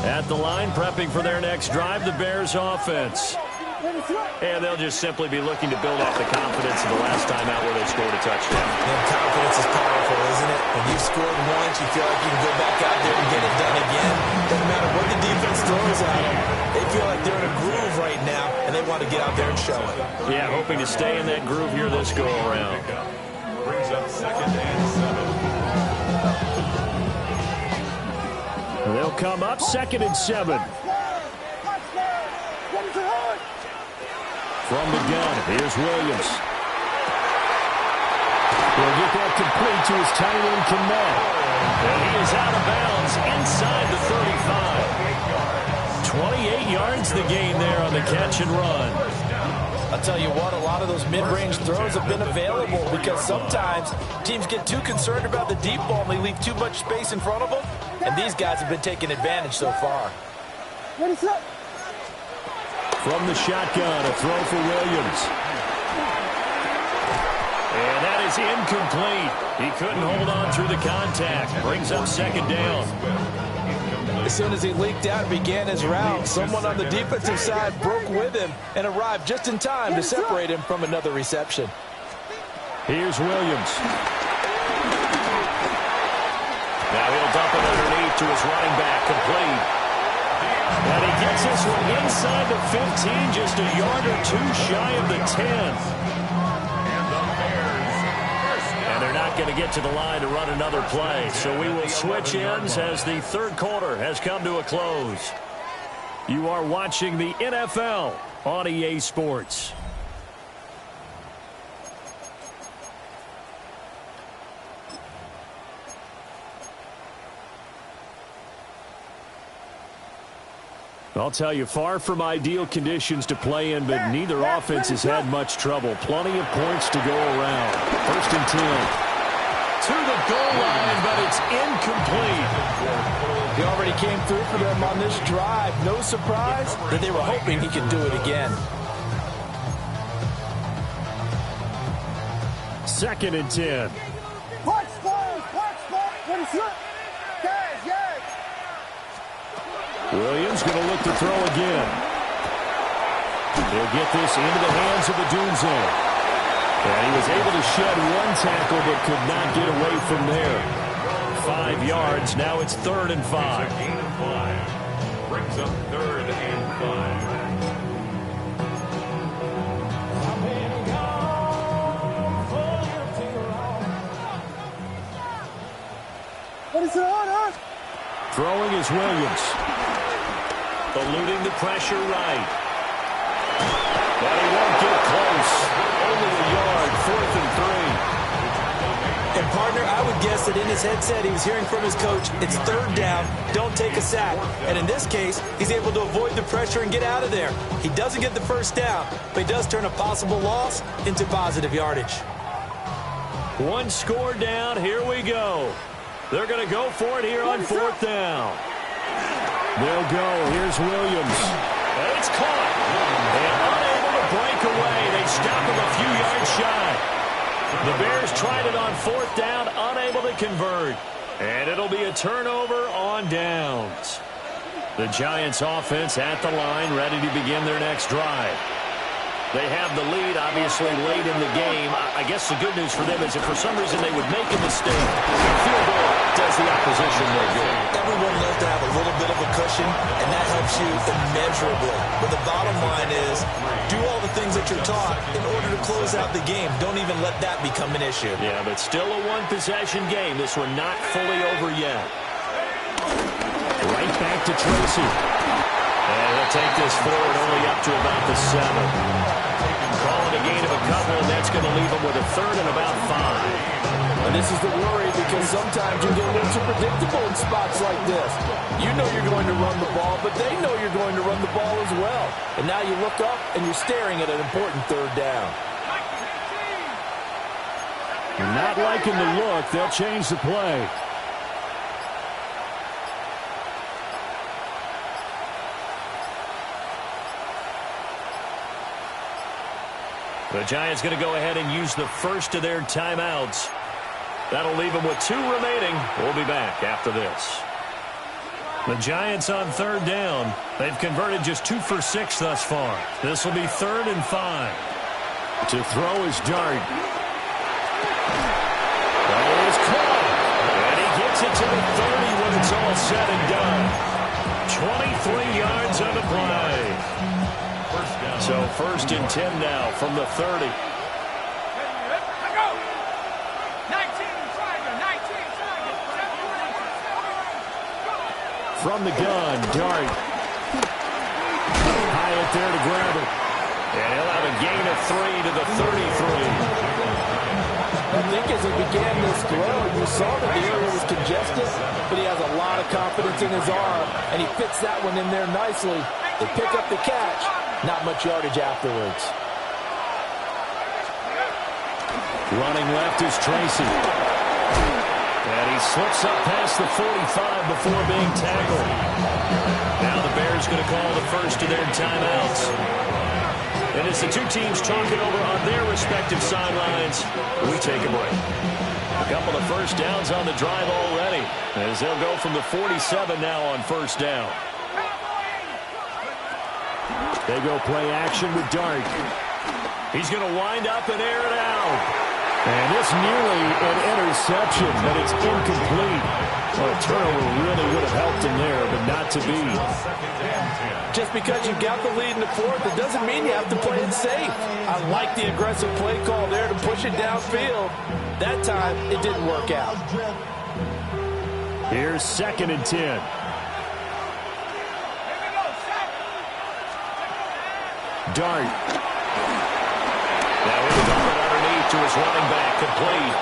At the line, prepping for their next drive, the Bears offense. And they'll just simply be looking to build off the confidence of the last time out where they scored a touchdown. And confidence is powerful, isn't it? When you've scored once, you feel like you can go back out there and get it done again. Doesn't matter what the defense throws at them. They feel like they're in a groove right now, and they want to get out there and show it. Yeah, hoping to stay in that groove here this go-around. Brings up 2nd and 7. They'll come up 2nd and 7. From the gun, here's Williams. He'll get that complete to his tight end, Kmet. And he is out of bounds inside the 35. 28 yards the gain there on the catch and run. I'll tell you what, a lot of those mid-range throws have been available because sometimes teams get too concerned about the deep ball and they leave too much space in front of them. And these guys have been taking advantage so far. From the shotgun, a throw for Williams. And that is incomplete. He couldn't hold on through the contact. Brings up 2nd down. As soon as he leaked out and began his route, someone on the defensive side broke with him and arrived just in time to separate him from another reception. Here's Williams. Now he'll dump it underneath to his running back, complete. And he gets this one inside the 15, just a yard or 2 shy of the 10. And they're not going to get to the line to run another play. So we will switch ends as the 3rd quarter has come to a close. You are watching the NFL on EA Sports. I'll tell you, far from ideal conditions to play in, but neither offense has had much trouble. Plenty of points to go around. 1st and 10. To the goal line, but it's incomplete. He already came through for them on this drive. No surprise that they were hoping he could do it again. 2nd and 10. Punch, fire, let it slip. Yes. Williams going to look to throw again. He'll get this into the hands of the Dunzo. And he was able to shed 1 tackle but could not get away from there. 5 yards. Now it's 3rd and 5. Gain of 5. Brings up 3rd and 5. Throwing is Williams. Eluding the pressure right. But he won't get close. Only a yard, 4th and 3. And, partner, I would guess that in his headset he was hearing from his coach, it's 3rd down, don't take a sack. And in this case, he's able to avoid the pressure and get out of there. He doesn't get the 1st down, but he does turn a possible loss into positive yardage. 1 score down, here we go. They're going to go for it here on 4th down. They'll go, here's Williams. And it's caught. And unable to break away. They stop him a few yards shy. The Bears tried it on 4th down, unable to convert. And it'll be a turnover on downs. The Giants offense at the line, ready to begin their next drive. They have the lead, obviously, late in the game. I guess the good news for them is if for some reason they would make a mistake, the field goal does the opposition no good. Everyone loves to have a little bit of a cushion, and that helps you immeasurably. But the bottom line is, do all the things that you're taught in order to close out the game. Don't even let that become an issue. Yeah, but still a one-possession game. This one not fully over yet. Right back to Tracy. And he'll take this forward only up to about the 7. Calling a gain of a couple, and that's going to leave him with a 3rd and about 5. And this is the worry because sometimes you get a little too predictable in spots like this. You know you're going to run the ball, but they know you're going to run the ball as well. And now you look up and you're staring at an important 3rd down. Not liking the look, they'll change the play. The Giants going to go ahead and use the first of their timeouts. That'll leave them with 2 remaining. We'll be back after this. The Giants on 3rd down. They've converted just 2 for 6 thus far. This will be 3rd and 5. To throw is Dart. That is caught. And he gets it to the 30 when it's all said and done. 23 yards on the play. So 1st and 10 now from the 30. From the gun, Dart. Hyatt there to grab it. And he'll have a gain of 3 to the 33. I think as he began this throw, you saw that the area was congested, but he has a lot of confidence in his arm, and he fits that one in there nicely. They pick up the catch. Not much yardage afterwards. Running left is Tracy. And he slips up past the 45 before being tackled. Now the Bears going to call the first of their timeouts. And as the 2 teams talking over on their respective sidelines, we take a break. A couple of 1st downs on the drive already, as they'll go from the 47 now on 1st down. They go play action with Dart. He's going to wind up and air it out. And it's nearly an interception, but it's incomplete. Well, a turnover really would have helped him there, but not to be. Just because you got the lead in the 4th, it doesn't mean you have to play it safe. I like the aggressive play call there to push it downfield. That time, it didn't work out. Here's 2nd and 10. Dart. Now he's going underneath to his running back, complete.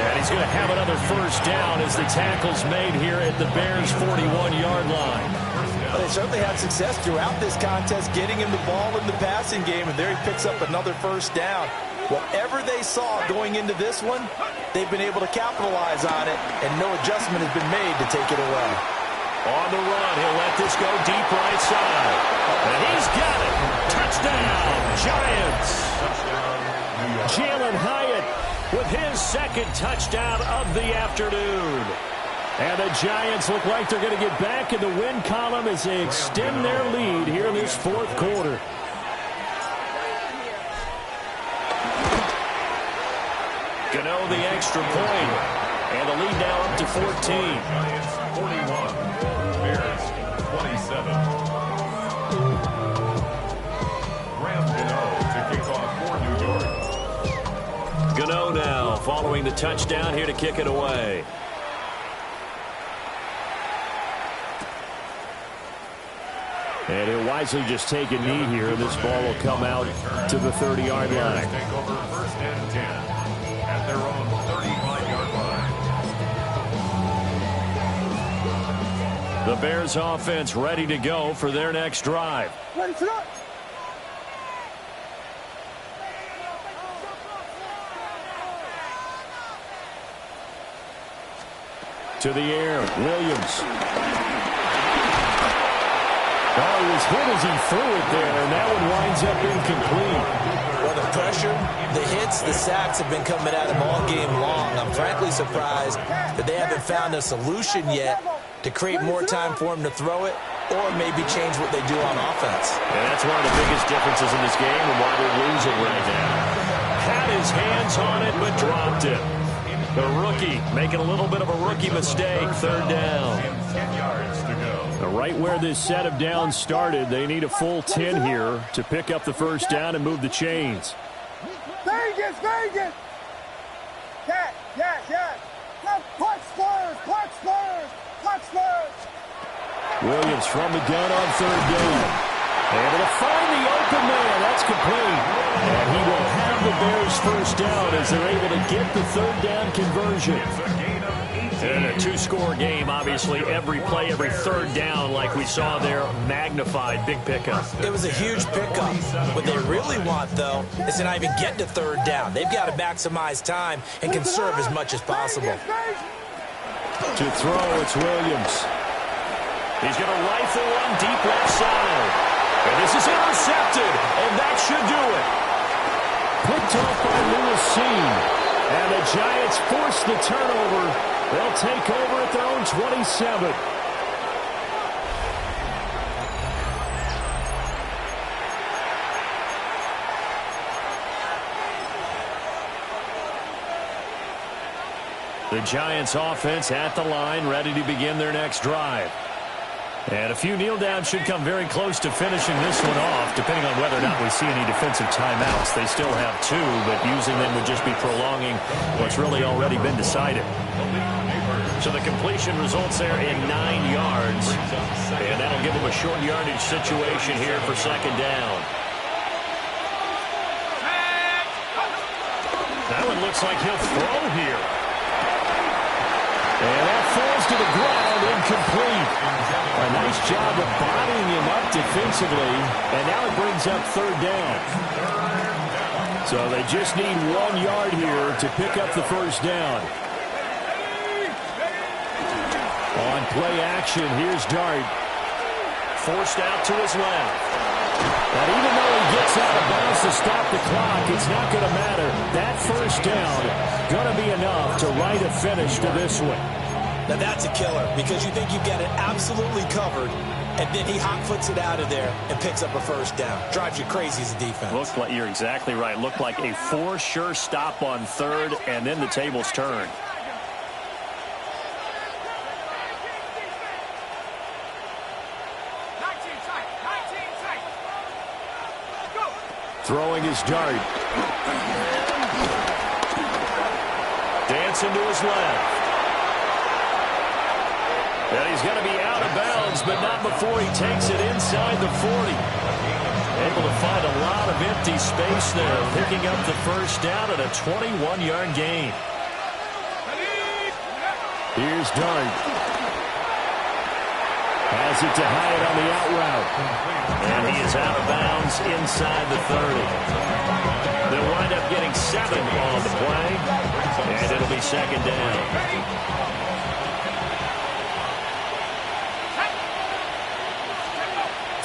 And he's going to have another 1st down as the tackle's made here at the Bears' 41-yard line. Well, they certainly had success throughout this contest getting him the ball in the passing game, and there he picks up another 1st down. Whatever they saw going into this one, they've been able to capitalize on it, and no adjustment has been made to take it away. On the run, he'll let this go deep right side. And he's got it. Touchdown, Giants. Jalen Hyatt with his 2nd touchdown of the afternoon. And the Giants look like they're going to get back in the win column as they extend their lead here in this 4th quarter. Gano the extra point. And the lead now up to 14. Giants 41, Bears 27. Graham Gano to kick off for New York. Gano now following the touchdown here to kick it away. And he'll wisely just take a knee here. This ball will come out to the 30-yard line. Take over 1st and 10 at their own 35-yard line. The Bears offense ready to go for their next drive. Ready, sit up. To the air, Williams. Oh, he was hit as he threw it there, and that one winds up incomplete. Well, the pressure, the hits, the sacks have been coming at him all game long. I'm frankly surprised that they haven't found a solution yet to create more time for him to throw it or maybe change what they do on offense. And that's one of the biggest differences in this game and why they're losing right now. Had his hands on it, but dropped it. The rookie making a little bit of a rookie mistake, 3rd down. 10 yards to go. Right where this set of downs started, they need a full 10 here to pick up the 1st down and move the chains. Vegas, Vegas. Yes. Now punch Spurs, punch Spurs, punch Spurs. Williams from the gun on 3rd down. Able to find the open man. That's complete. And he will have the Bears 1st down as they're able to get the 3rd down conversion. And a 2-score game, obviously, every play, every 3rd down, like we saw there, magnified, big pickup. It was a huge pickup. What they really want, though, is to not even get to 3rd down. They've got to maximize time and conserve as much as possible. To throw, it's Williams. He's going to rifle one deep left side. And this is intercepted, and that should do it. Picked off by Lewis Seen. And the Giants force the turnover. They'll take over at their own 27. The Giants offense at the line, ready to begin their next drive. And a few kneel downs should come very close to finishing this one off, depending on whether or not we see any defensive timeouts. They still have 2, but using them would just be prolonging what's really already been decided. So the completion results there in 9 yards, and that'll give them a short yardage situation here for 2nd down. That one looks like he'll throw here. And that falls to the ground, incomplete. A nice job of bodying him up defensively, and now it brings up 3rd down. So they just need 1 yard here to pick up the 1st down. On play action, here's Dart. Forced out to his left. And even though he gets out of bounds to stop the clock, it's not going to matter. That 1st down going to be enough to write a finish to this one. Now that's a killer because you think you've got it absolutely covered, and then he hot-foots it out of there and picks up a 1st down. Drives you crazy as a defense. Looks like you're exactly right. Looked like a for-sure stop on 3rd, and then the tables turned. Throwing his Dart. Dancing to his left. And he's going to be out of bounds, but not before he takes it inside the 40. Able to find a lot of empty space there, picking up the 1st down at a 21-yard gain. Here's Dart. Has it to Hyatt on the out route. And he is out of bounds inside the 30. They'll wind up getting 7 on the play, and it'll be 2nd down.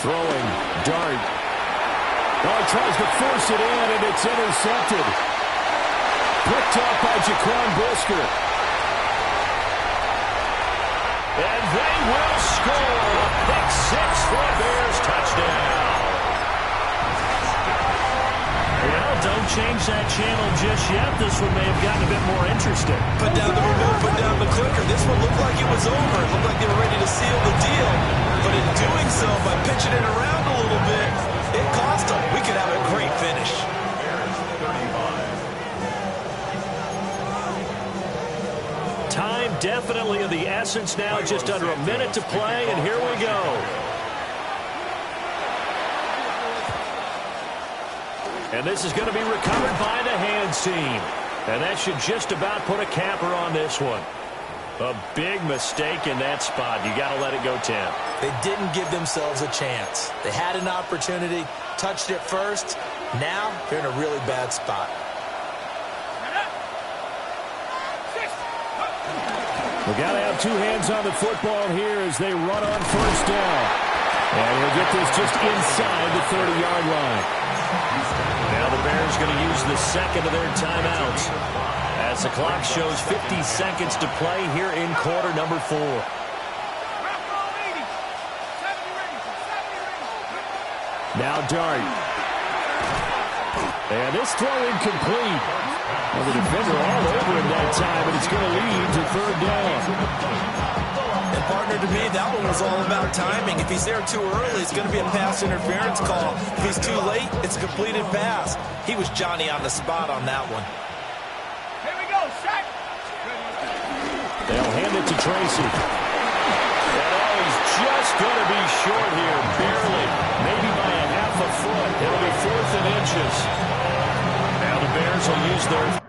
Throwing, Dart. Oh, he tries to force it in, and it's intercepted. Picked off by Jaquan Brisker. And they will score a pick 6 for a Bears touchdown. Well, don't change that channel just yet. This one may have gotten a bit more interesting. Put down the remote, put down the clicker. This one looked like it was over. It looked like they were ready to seal the deal. But in doing so, by pitching it around a little bit, it cost them. We could have a great finish. Time definitely of the essence now. Just under a minute to play, and here we go. And this is going to be recovered by the hands team. And that should just about put a capper on this one. A big mistake in that spot. You got to let it go 10. They didn't give themselves a chance. They had an opportunity, touched it first. Now they're in a really bad spot. We got to have two hands on the football here as they run on first down. And he'll get this just inside the 30-yard line. Now the Bears going to use the second of their timeouts as the clock shows 50 seconds to play here in quarter number 4. Now Dart. And this throw incomplete. Well, the defender all over him that time, and it's going to lead to third down. And partner, to me, that one was all about timing. If he's there too early, it's going to be a pass interference call. If he's too late, it's a completed pass. He was Johnny on the spot on that one. Here we go, set. They'll hand it to Tracy. And he's just going to be short here, barely, maybe by a half a foot. It'll be 4th and inches. Now the Bears will use their...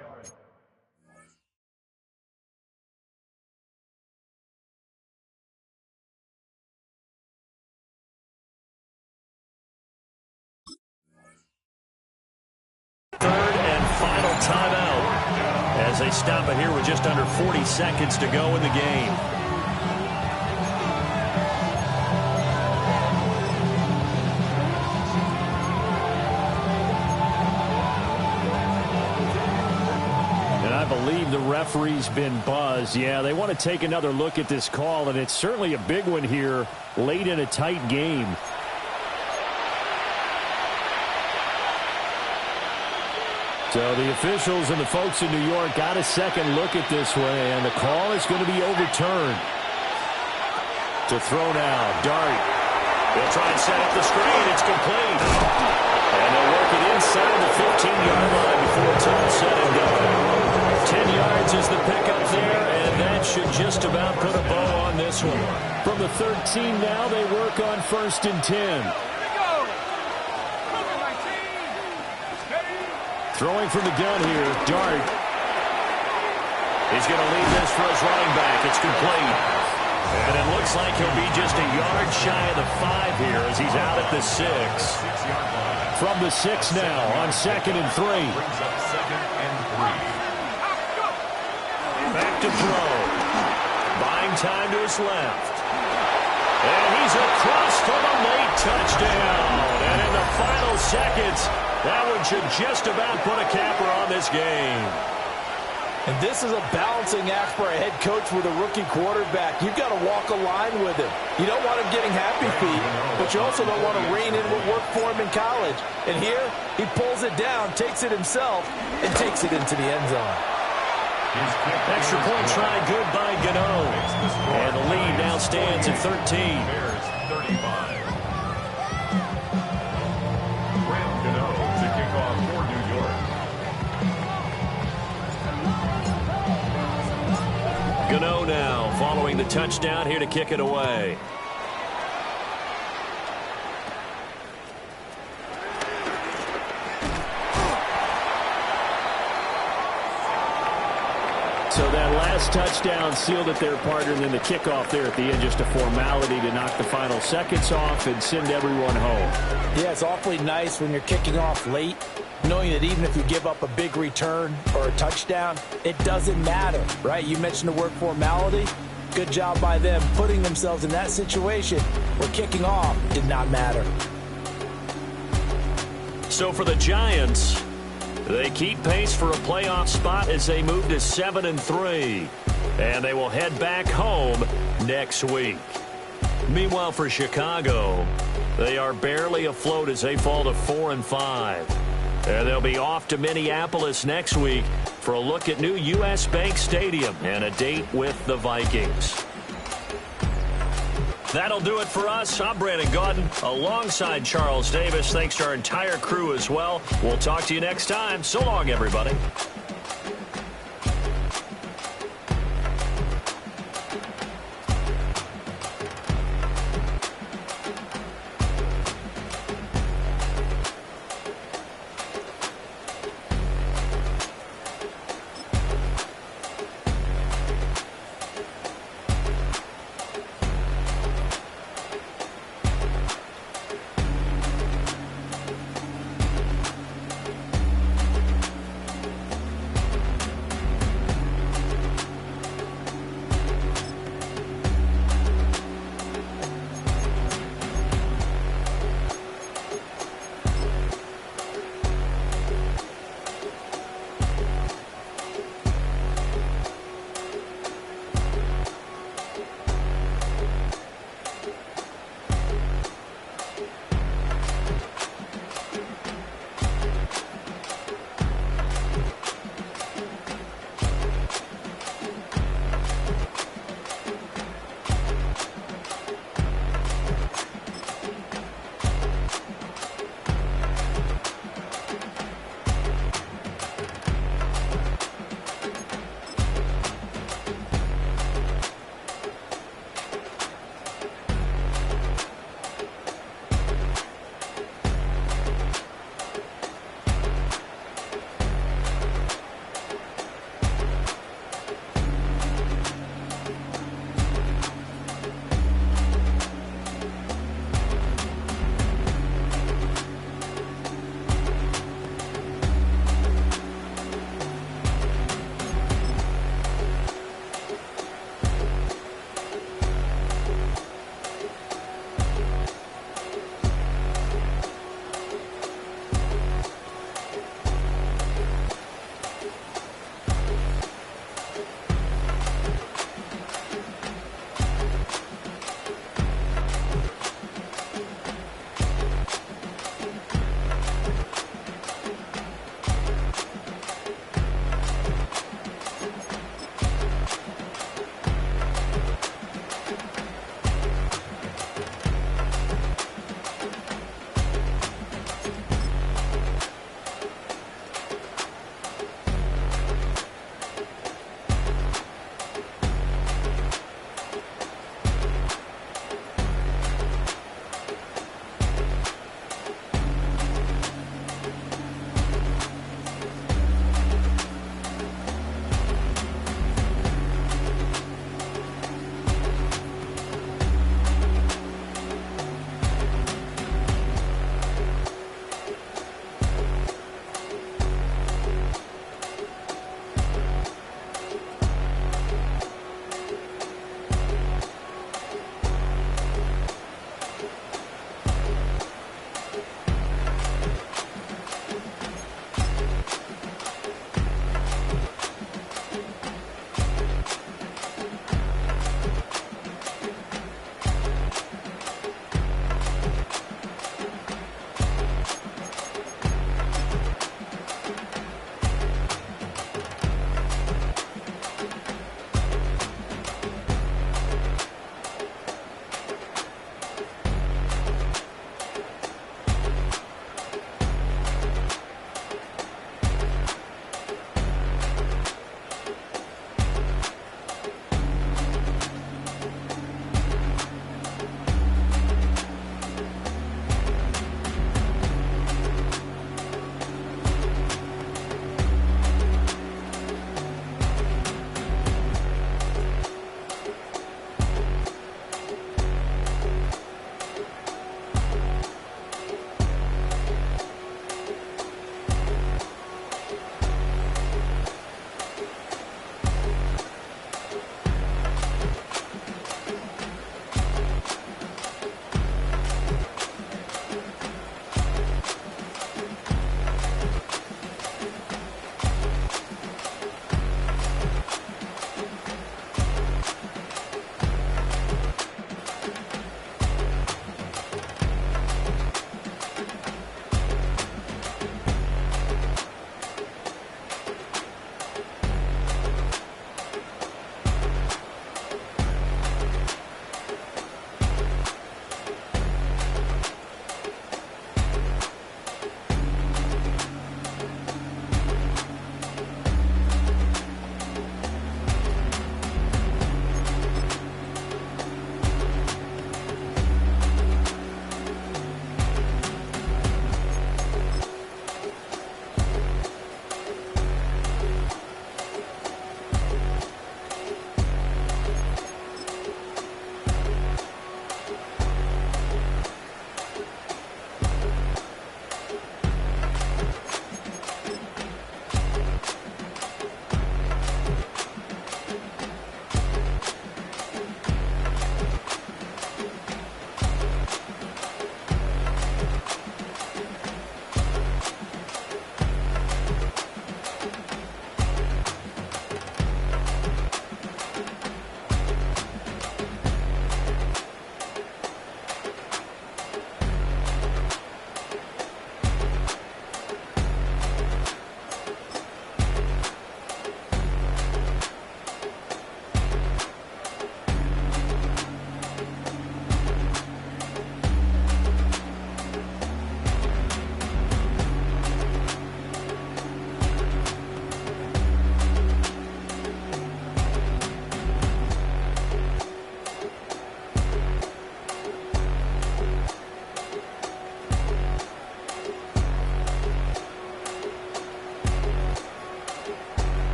third and final timeout as they stop it here with just under 40 seconds to go in the game. And I believe the referee's been buzzed. Yeah, they want to take another look at this call, and it's certainly a big one here late in a tight game. So the officials and the folks in New York got a second look at this one, and the call is going to be overturned. To throw now, Dart. They'll try and set up the screen. It's complete. And they'll work it inside the 15-yard line before it's all said and done. 10 yards is the pickup there, and that should just about put a bow on this one. From the 13 now, they work on 1st and 10. Throwing from the gun here, Dart. He's going to leave this for his running back. It's complete. And it looks like he'll be just a yard shy of the 5 here as he's out at the 6. From the 6 now on 2nd and 3. Back to throw. Buying time to his left. And he's across for the late touchdown. And in the final seconds, that one should just about put a capper on this game. And this is a balancing act for a head coach with a rookie quarterback. You've got to walk a line with him. You don't want him getting happy feet, but you also don't want to rein in what worked for him in college. And here, he pulls it down, takes it himself, and takes it into the end zone. Extra point try good by Gano. And the lead now stands at 13. Bears 35. To kick off for New York. Gano now following the touchdown here to kick it away. So that last touchdown sealed it there, partner, and then the kickoff there at the end, just a formality to knock the final seconds off and send everyone home. Yeah, it's awfully nice when you're kicking off late, knowing that even if you give up a big return or a touchdown, it doesn't matter, right? You mentioned the word formality. Good job by them putting themselves in that situation where kicking off did not matter. So for the Giants, they keep pace for a playoff spot as they move to 7-3. And they will head back home next week. Meanwhile, for Chicago, they are barely afloat as they fall to 4-5. And they'll be off to Minneapolis next week for a look at new U.S. Bank Stadium and a date with the Vikings. That'll do it for us. I'm Brandon Gaudin alongside Charles Davis. Thanks to our entire crew as well. We'll talk to you next time. So long, everybody.